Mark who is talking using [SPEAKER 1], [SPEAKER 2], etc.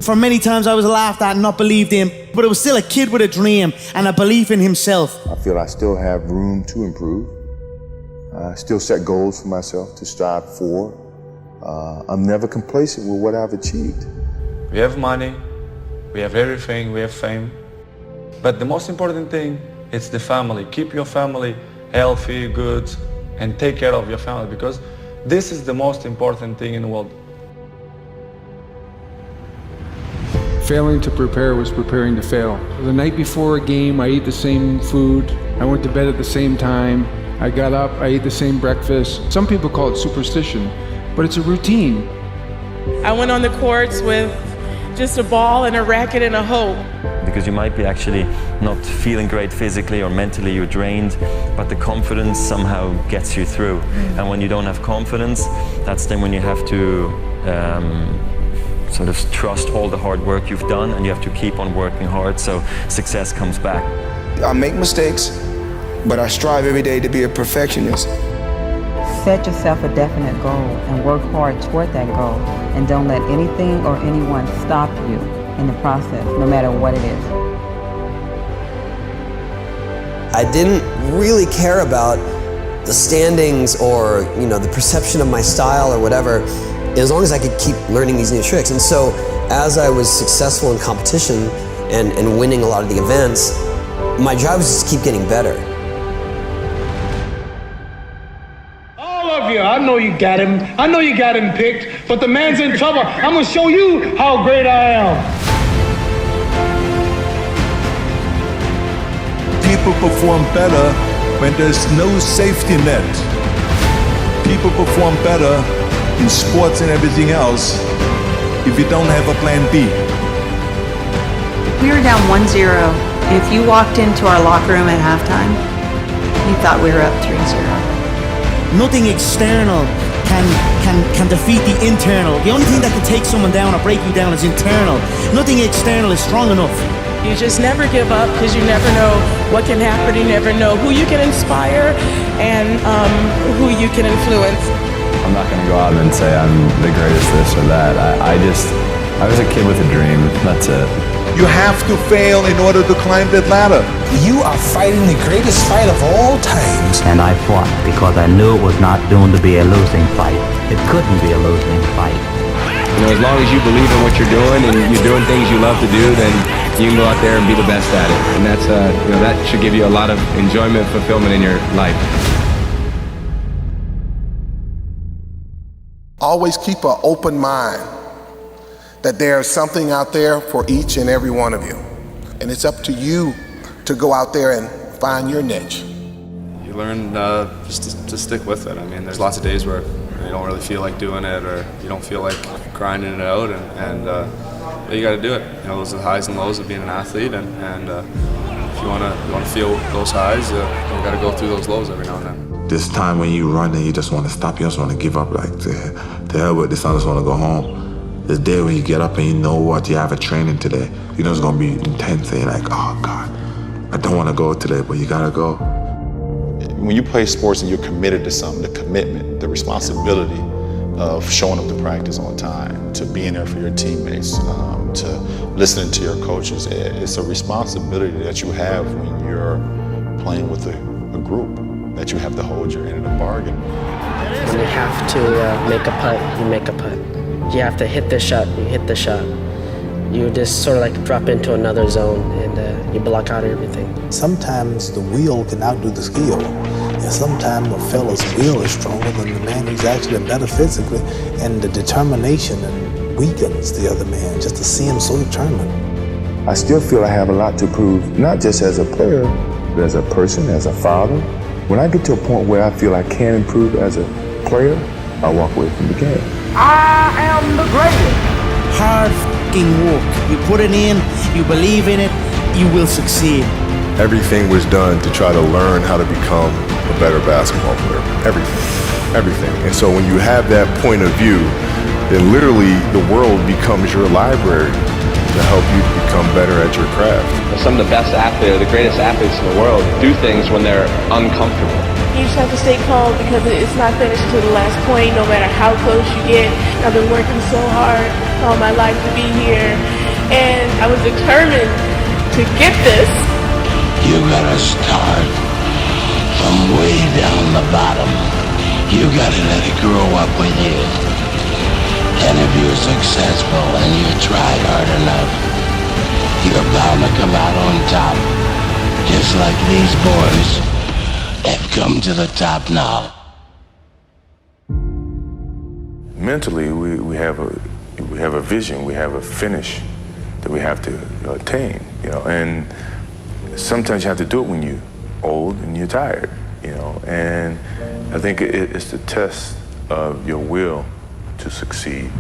[SPEAKER 1] For many times I was laughed at and not believed in, but it was still a kid with a dream and a belief in himself.
[SPEAKER 2] I feel I still have room to improve. I still set goals for myself to strive for. I'm never complacent with what I've achieved.
[SPEAKER 3] We have money, we have everything, we have fame. But the most important thing is the family. Keep your family healthy, good, and take care of your family, because this is the most important thing in the world.
[SPEAKER 4] Failing to prepare was preparing to fail. The night before a game, I ate the same food. I went to bed at the same time. I got up, I ate the same breakfast. Some people call it superstition, but it's a routine.
[SPEAKER 5] I went on the courts with just a ball and a racket and a hope.
[SPEAKER 6] Because you might be actually not feeling great physically or mentally, you're drained, but the confidence somehow gets you through. And when you don't have confidence, that's then when you have to sort of trust all the hard work you've done, and you have to keep on working hard so success comes back.
[SPEAKER 7] I make mistakes, but I strive every day to be a perfectionist.
[SPEAKER 8] Set yourself a definite goal and work hard toward that goal, and don't let anything or anyone stop you in the process, no matter what it is.
[SPEAKER 9] I didn't really care about the standings or, the perception of my style or whatever, as long as I could keep learning these new tricks. And so as I was successful in competition and winning a lot of the events, my job was just to keep getting better.
[SPEAKER 10] All of you, I know you got him. I know you got him picked, but the man's in trouble. I'm gonna show you how great I am.
[SPEAKER 11] People perform better when there's no safety net. People perform better in sports and everything else if you don't have a plan B.
[SPEAKER 12] We were down 1-0. If you walked into our locker room at halftime, you thought we were up 3-0.
[SPEAKER 1] Nothing external can defeat the internal. The only thing that can take someone down or break you down is internal. Nothing external is strong enough.
[SPEAKER 5] You just never give up, because you never know what can happen. You never know who you can inspire and who you can influence.
[SPEAKER 13] I'm not going to go out and say I'm the greatest this or that. I was a kid with a dream. That's it.
[SPEAKER 11] You have to fail in order to climb that ladder.
[SPEAKER 14] You are fighting the greatest fight of all times.
[SPEAKER 15] And I fought because I knew it was not doomed to be a losing fight. It couldn't be a losing fight.
[SPEAKER 16] As long as you believe in what you're doing and you're doing things you love to do, then you can go out there and be the best at it. And that's, that should give you a lot of enjoyment, fulfillment in your life.
[SPEAKER 7] Always keep an open mind that there's something out there for each and every one of you. And it's up to you to go out there and find your niche.
[SPEAKER 3] You learn just to stick with it. I mean, there's lots of days where you don't really feel like doing it, or you don't feel like grinding it out, and you got to do it. Those are the highs and lows of being an athlete, and if you want to feel those highs, you got to go through those lows every now and then.
[SPEAKER 2] This time when you run and you just want to stop, you just want to give up, like, to hell with this, I just want to go home. This day when you get up and you know what, you have a training today, you know it's going to be intense, and you're like, oh God, I don't want to go today, but you got to go.
[SPEAKER 17] When you play sports and you're committed to something, the commitment, the responsibility of showing up to practice on time, to being there for your teammates, to listening to your coaches, it's a responsibility that you have when you're playing with a group, that you have to hold your end of the bargain.
[SPEAKER 18] When you have to make a putt, you make a putt. You have to hit the shot, you hit the shot. You just sort of like drop into another zone, and you block out everything.
[SPEAKER 14] Sometimes the will can outdo the skill. And sometimes a fella's will is stronger than the man who's actually better physically, and the determination weakens the other man just to see him so determined.
[SPEAKER 2] I still feel I have a lot to prove, not just as a player, but as a person, as a father. When I get to a point where I feel I can improve as a player, I walk away from the game.
[SPEAKER 1] I am the greatest. Hard f***ing work. You put it in, you believe in it, you will succeed.
[SPEAKER 2] Everything was done to try to learn how to become a better basketball player. Everything. And so when you have that point of view, then literally the world becomes your library to help you become better at your craft.
[SPEAKER 16] Some of the best athletes, the greatest athletes in the world, do things when they're uncomfortable.
[SPEAKER 5] You just have to stay calm, because it's not finished to the last point, no matter how close you get. I've been working so hard. all my life to be here, and I was determined to get this.
[SPEAKER 19] You gotta start from way down the bottom. You gotta let it grow up with you. And if you're successful and you try hard enough, you're bound to come out on top. Just like these boys have come to the top now.
[SPEAKER 20] Mentally, we have a vision, we have a finish that we have to attain, and sometimes you have to do it when you're old and you're tired, and I think it's the test of your will to succeed.